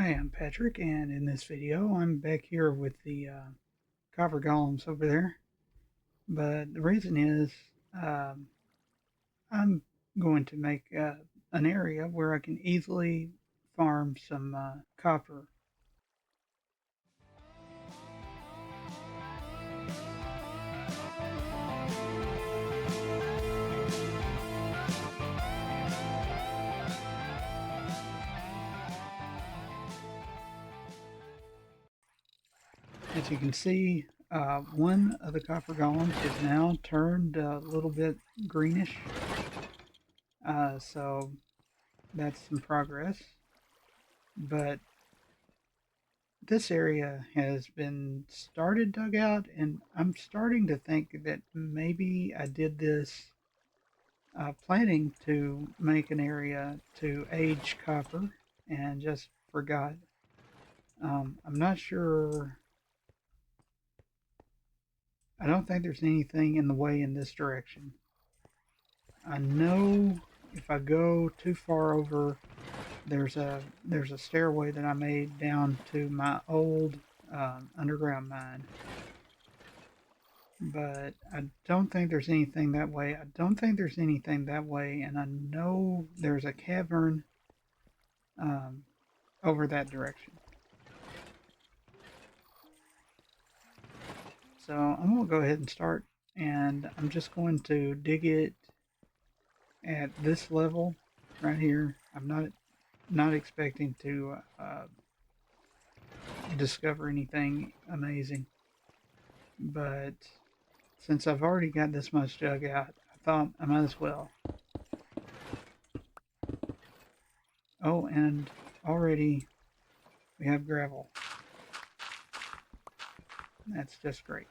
Hi, I'm Patrick, and in this video, I'm back here with the copper golems over there. But the reason is, um, I'm going to make an area where I can easily farm some copper. As you can see, one of the copper golems is now turned a little bit greenish, so that's some progress. But this area has been started dug out, and I'm starting to think that maybe I did this planning to make an area to age copper and just forgot. I'm not sure. I don't think there's anything in the way in this direction. I know if I go too far over, there's a stairway that I made down to my old underground mine, but I don't think there's anything that way. I don't think there's anything that way, and I know there's a cavern um, over that direction. So I'm going to go ahead and start, and I'm just going to dig it at this level right here. I'm not expecting to discover anything amazing, but since I've already got this much dug out, I thought I might as well. Oh, and already we have gravel. That's just great.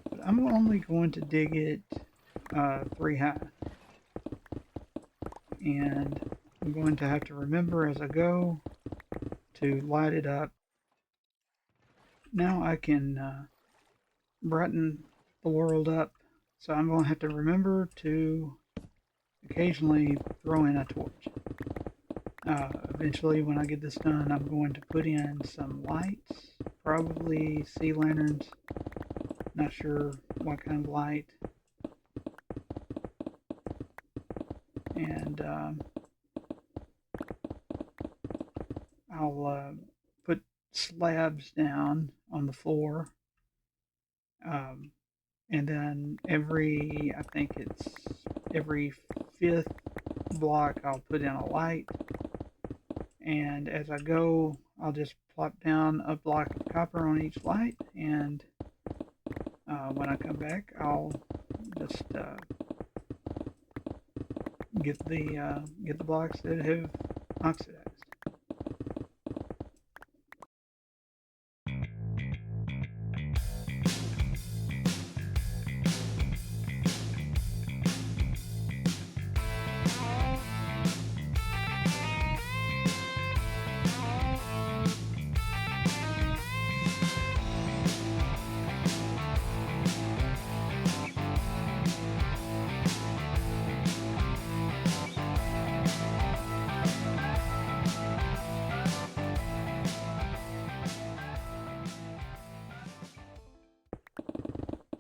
But I'm only going to dig it 3 high. And I'm going to have to remember as I go to light it up. Now I can brighten the world up. So I'm going to have to remember to occasionally throw in a torch. Eventually, when I get this done, I'm going to put in some lights, probably sea lanterns. Not sure what kind of light. And I'll put slabs down on the floor. And then I think it's every fifth block, I'll put in a light. And as I go, I'll just plop down a block of copper on each light. And when I come back, I'll just get the blocks that have oxidized.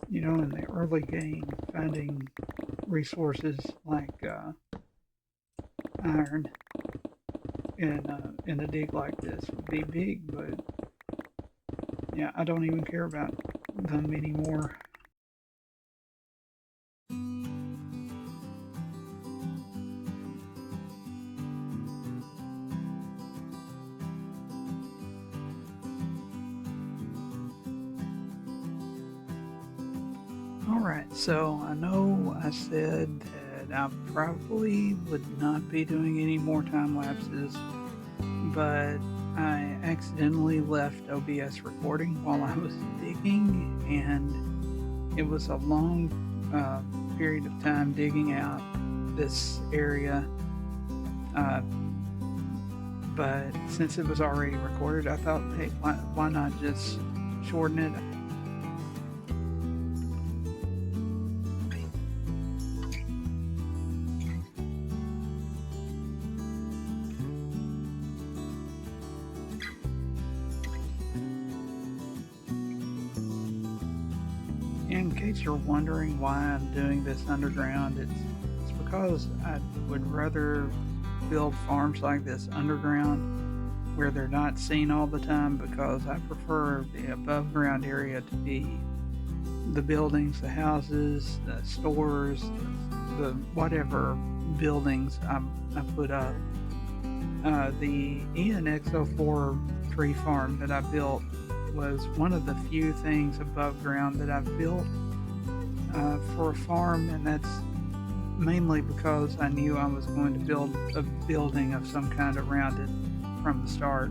You know, in the early game, finding resources like iron in a dig like this would be big, but yeah, I don't even care about them anymore. Alright, so I know I said that I probably would not be doing any more time lapses, but I accidentally left OBS recording while I was digging, and it was a long period of time digging out this area. But since it was already recorded, I thought, hey, why not just shorten it? In case you're wondering why I'm doing this underground, it's because I would rather build farms like this underground where they're not seen all the time, because I prefer the above ground area to be the buildings, the houses, the stores, the whatever buildings I put up. The ENX04 tree farm that I built was one of the few things above ground that I've built for a farm, and that's mainly because I knew I was going to build a building of some kind around it from the start.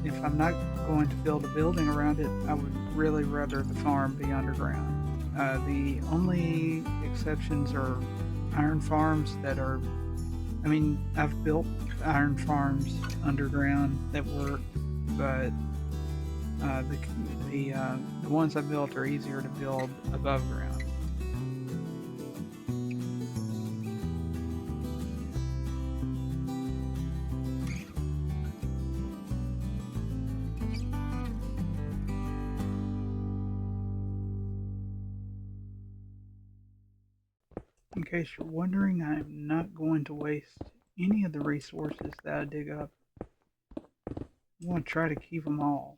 If I'm not going to build a building around it, I would really rather the farm be underground. The only exceptions are iron farms that are, I mean, I've built iron farms underground that work, but the ones I built are easier to build above ground. In case you're wondering, I'm not going to waste any of the resources that I dig up. I want to try to keep them all.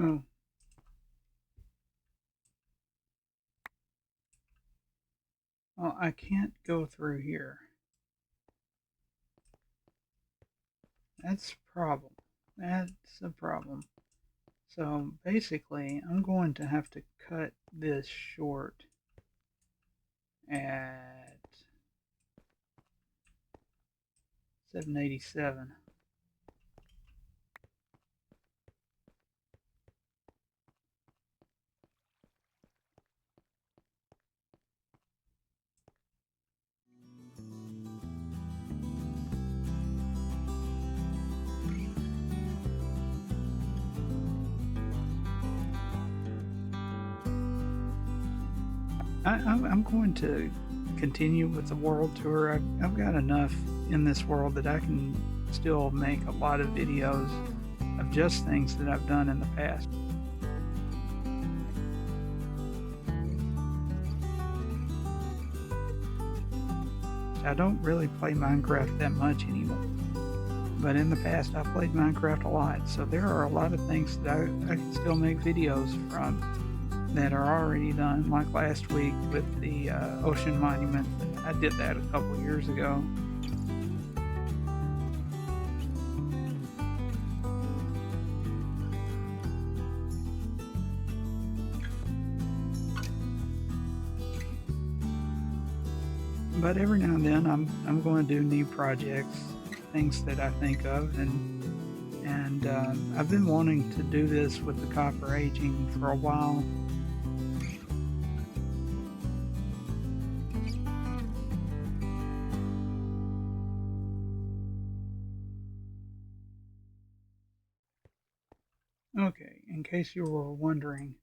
Oh, well, I can't go through here. That's a problem. That's a problem. So basically, I'm going to have to cut this short at 787. I'm going to continue with the world tour. I've got enough in this world that I can still make a lot of videos of just things that I've done in the past. I don't really play Minecraft that much anymore, but in the past I played Minecraft a lot, so there are a lot of things that I can still make videos from that are already done, like last week with the ocean monument. I did that a couple years ago. But every now and then I'm going to do new projects, things that I think of, and I've been wanting to do this with the copper aging for a while. Okay, in case you were wondering,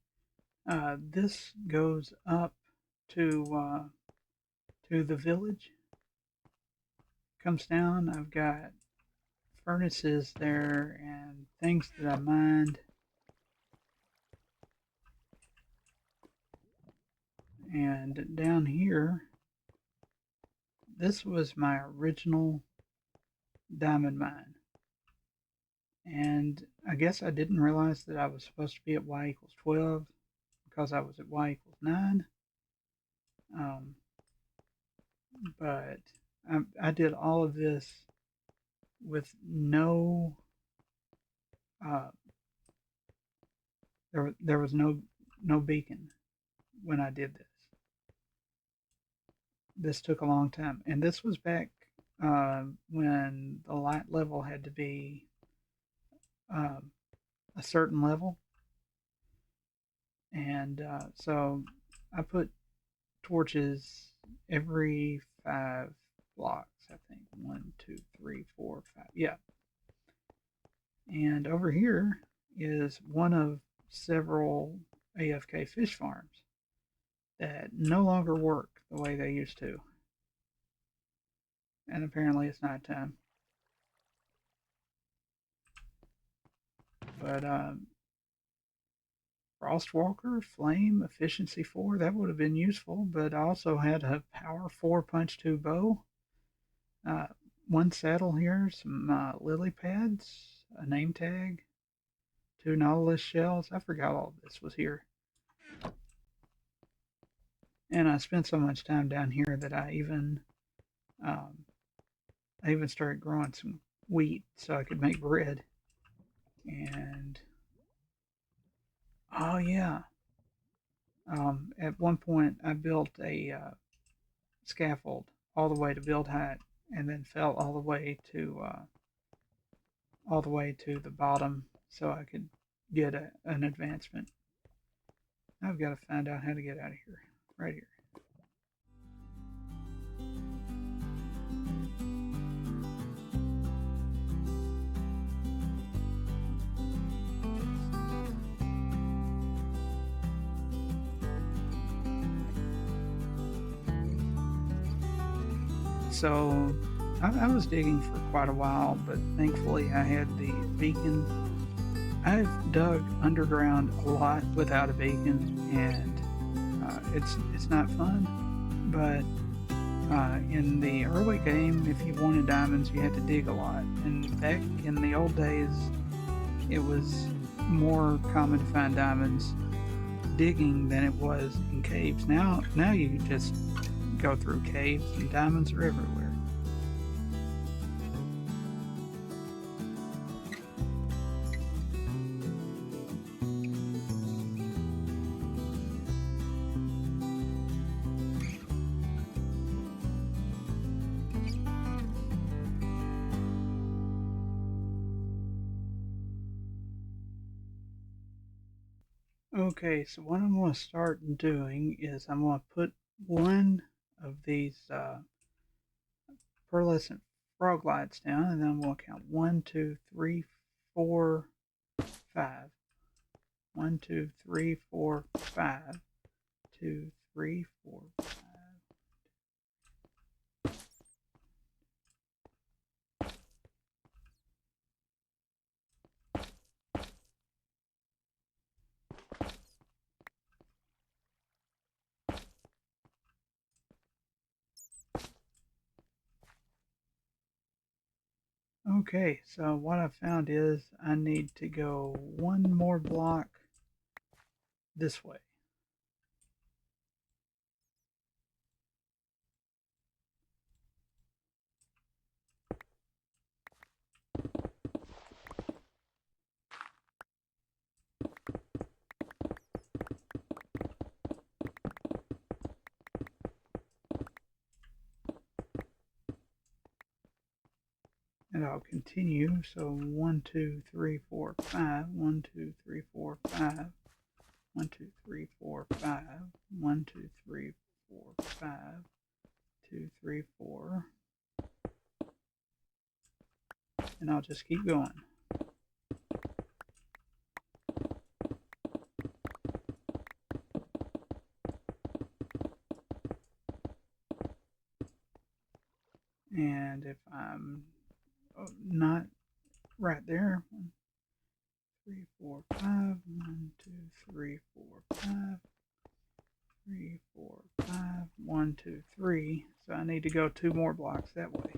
this goes up to the village, comes down. I've got furnaces there and things that I mined, and down here, this was my original diamond mine. And I guess I didn't realize that I was supposed to be at y equals 12 because I was at y equals 9. Um, but I did all of this with no, uh, there was no beacon when I did this. This took a long time. And this was back when the light level had to be um, a certain level. And so I put torches every 5 blocks, I think. 1, 2, 3, 4, 5. Yeah. And over here is one of several AFK fish farms that no longer work the way they used to. And apparently it's nighttime. But Frostwalker, Flame, Efficiency 4, that would have been useful, but I also had a Power 4 Punch 2 bow, uh, one saddle here, some lily pads, a name tag, 2 Nautilus shells. I forgot all of this was here. And I spent so much time down here that um, I even started growing some wheat so I could make bread. And oh yeah, at one point I built a scaffold all the way to build height, and then fell all the way to the bottom so I could get an advancement. I've got to find out how to get out of here. Right here. So I was digging for quite a while, but thankfully I had the beacon. I've dug underground a lot without a beacon, and it's not fun. But in the early game, if you wanted diamonds, you had to dig a lot. And back in the old days, it was more common to find diamonds digging than it was in caves. Now you just go through caves and diamonds are everywhere. Okay, so what I'm going to start doing is I'm going to put one of these pearlescent frog lights down, and then I'm going to count 1, 2, 3, 4, 5. 1, 2, 3, 4, 5. 2, 3, 4, 5. Okay, so what I found is I need to go one more block this way. And I'll continue. So 1, 2, 3, 4, 5. 1, 2, 3, 4, 5. 1, 2, 3, 4, 5. 1, 2, 3, 4, 5. 2, 3, 4. And I'll just keep going. And if I'm not right there, 1, 3, 4, 5. 1, 2, 3, 4, 5. 3, 4, 5. 1, 2, 3. So I need to go 2 more blocks that way.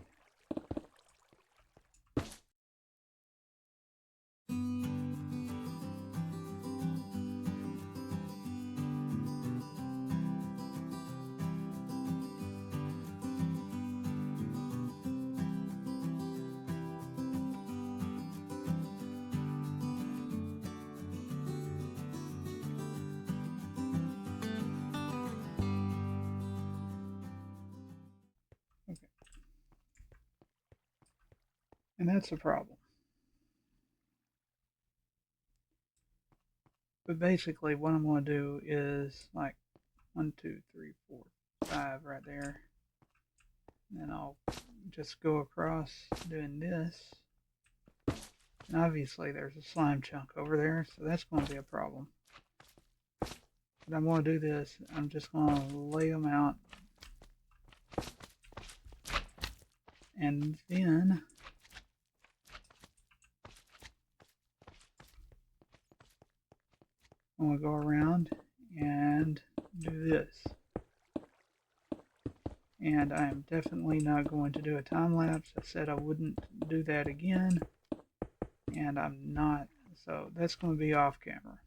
Okay. And that's a problem. But basically what I'm going to do is like 1, 2, 3, 4, 5 right there. And then I'll just go across doing this. And obviously there's a slime chunk over there, so that's going to be a problem. But I'm going to do this. I'm just going to lay them out. And then I'm going to go around and do this. And I'm definitely not going to do a time lapse. I said I wouldn't do that again, and I'm not. So that's going to be off camera.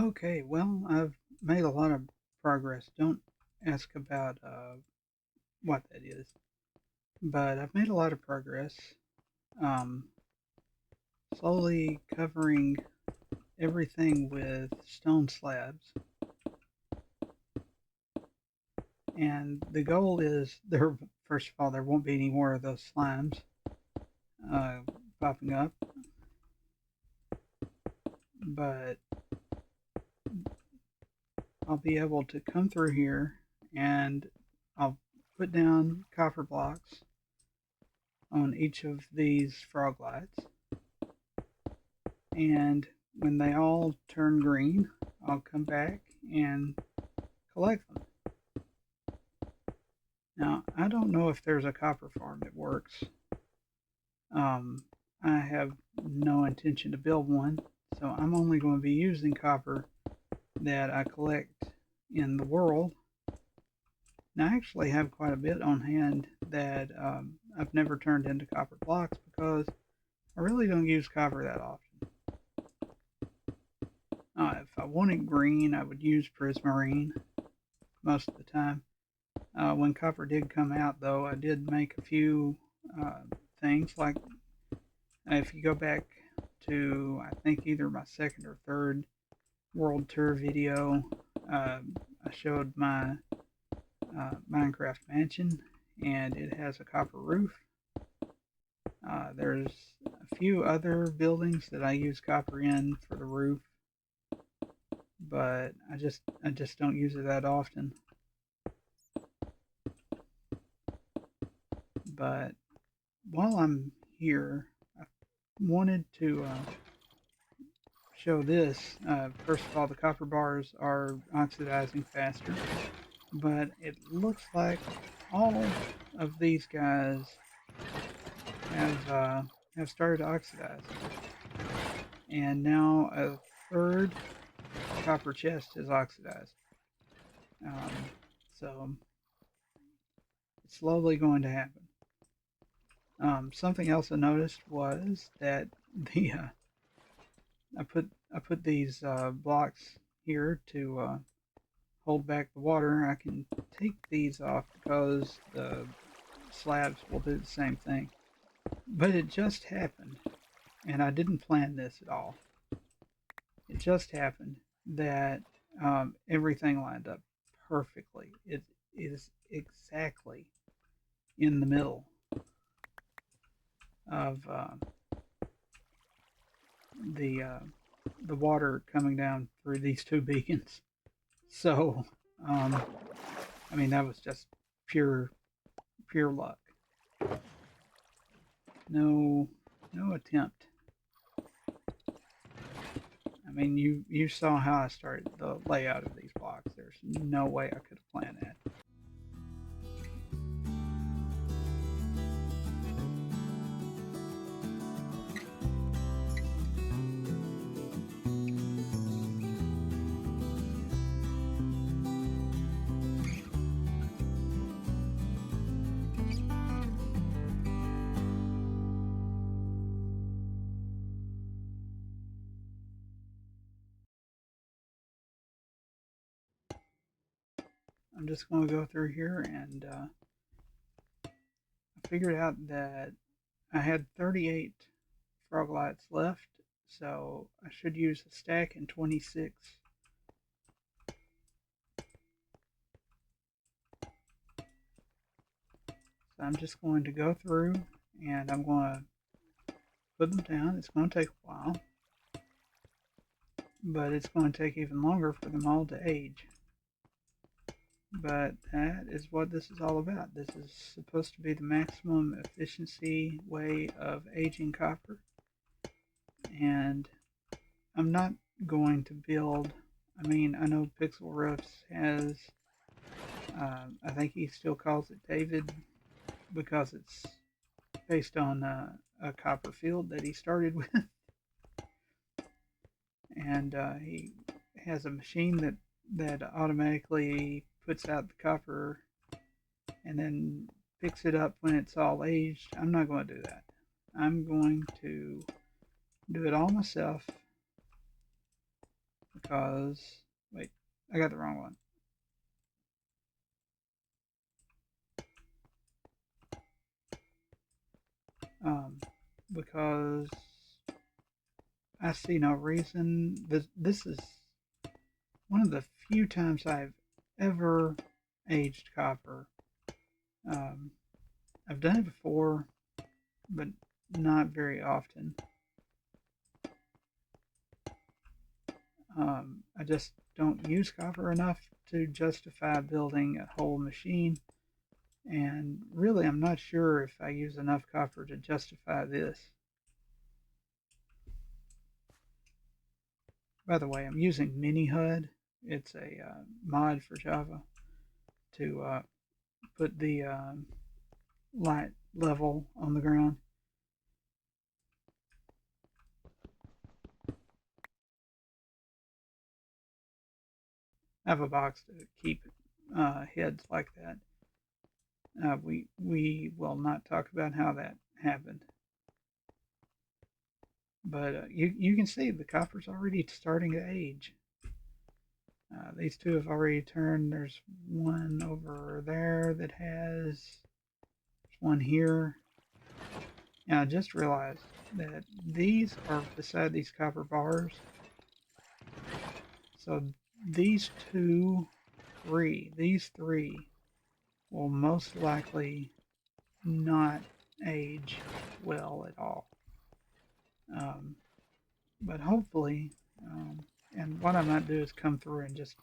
Okay, well, I've made a lot of progress. Don't ask about what that is, but I've made a lot of progress. Um, Slowly covering everything with stone slabs. And the goal is there. First of all, there won't be any more of those slimes uh, popping up, but I'll be able to come through here and I'll put down copper blocks on each of these frog lights, and when they all turn green, I'll come back and collect them. Now, I don't know if there's a copper farm that works. I have no intention to build one, so I'm only going to be using copper that I collect in the world. Now, I actually have quite a bit on hand that I've never turned into copper blocks because I really don't use copper that often. If I wanted green, I would use prismarine most of the time. When copper did come out, though, I did make a few things. Like if you go back to, I think, either my second or third world tour video, I showed my Minecraft mansion, and it has a copper roof. There's a few other buildings that I use copper in for the roof, but I just don't use it that often. But while I'm here, I wanted to show this. First of all, the copper bars are oxidizing faster, but it looks like all of these guys have started to oxidize, and now a third copper chest is oxidized. So it's slowly going to happen. Something else I noticed was that the I put these blocks here to hold back the water. I can take these off because the slabs will do the same thing. But it just happened, and I didn't plan this at all. It just happened that everything lined up perfectly. It is exactly in the middle of the water coming down through these two beacons. So, I mean, that was just pure luck. No attempt. I mean, you saw how I started the layout of these blocks. There's no way I could have planned that. I'm just going to go through here, and I figured out that I had 38 frog lights left, so I should use a stack in 26. So I'm just going to go through, and I'm going to put them down. It's going to take a while, but it's going to take even longer for them all to age. But that is what this is all about. This is supposed to be the maximum efficiency way of aging copper. And I'm not going to build I mean, I know Pixel Riffs has, I think he still calls it David because it's based on a copper field that he started with, and he has a machine that automatically puts out the copper and then picks it up when it's all aged. I'm not going to do that. I'm going to do it all myself because, wait, I got the wrong one. Um, because I see no reason. This is one of the few times I've ever aged copper. Um, I've done it before, but not very often. I just don't use copper enough to justify building a whole machine. And really, I'm not sure if I use enough copper to justify this. By the way, I'm using Mini HUD. It's a mod for Java to put the light level on the ground. I have a box to keep heads like that. We will not talk about how that happened, but you can see the copper's already starting to age. These two have already turned. There's one over there that has one here. And I just realized that these are beside these copper bars. So these these three will most likely not age well at all. Um, but hopefully, and what I might do is come through and just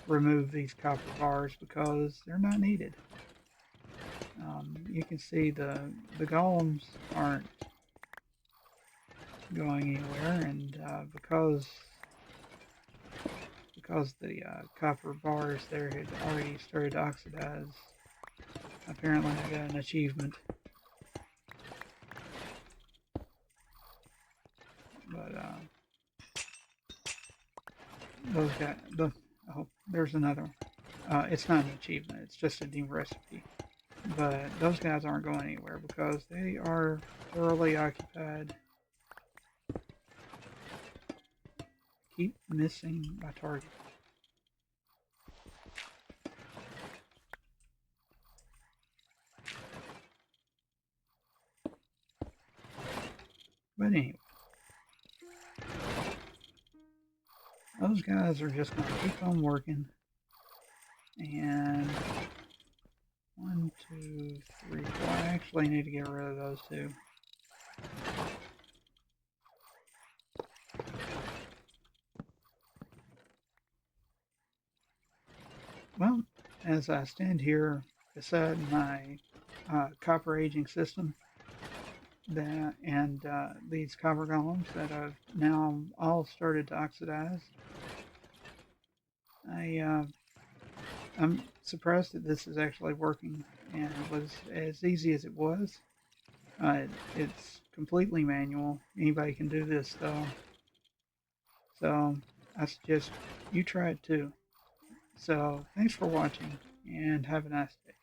remove these copper bars because they're not needed. You can see the golems aren't going anywhere, and because the copper bars there had already started to oxidize, apparently I got an achievement. But those guys, oh, there's another one. It's not an achievement; it's just a new recipe. But those guys aren't going anywhere because they are thoroughly occupied. Keep missing my target. But anyway, those guys are just going to keep on working. And 1, 2, 3, 4. I actually need to get rid of those two. Well, as I stand here beside my copper aging system, and these copper golems that have now all started to oxidize, I'm surprised that this is actually working, and it was as easy as it was. It's completely manual. Anybody can do this though, so I suggest you try it too. So thanks for watching, and have a nice day.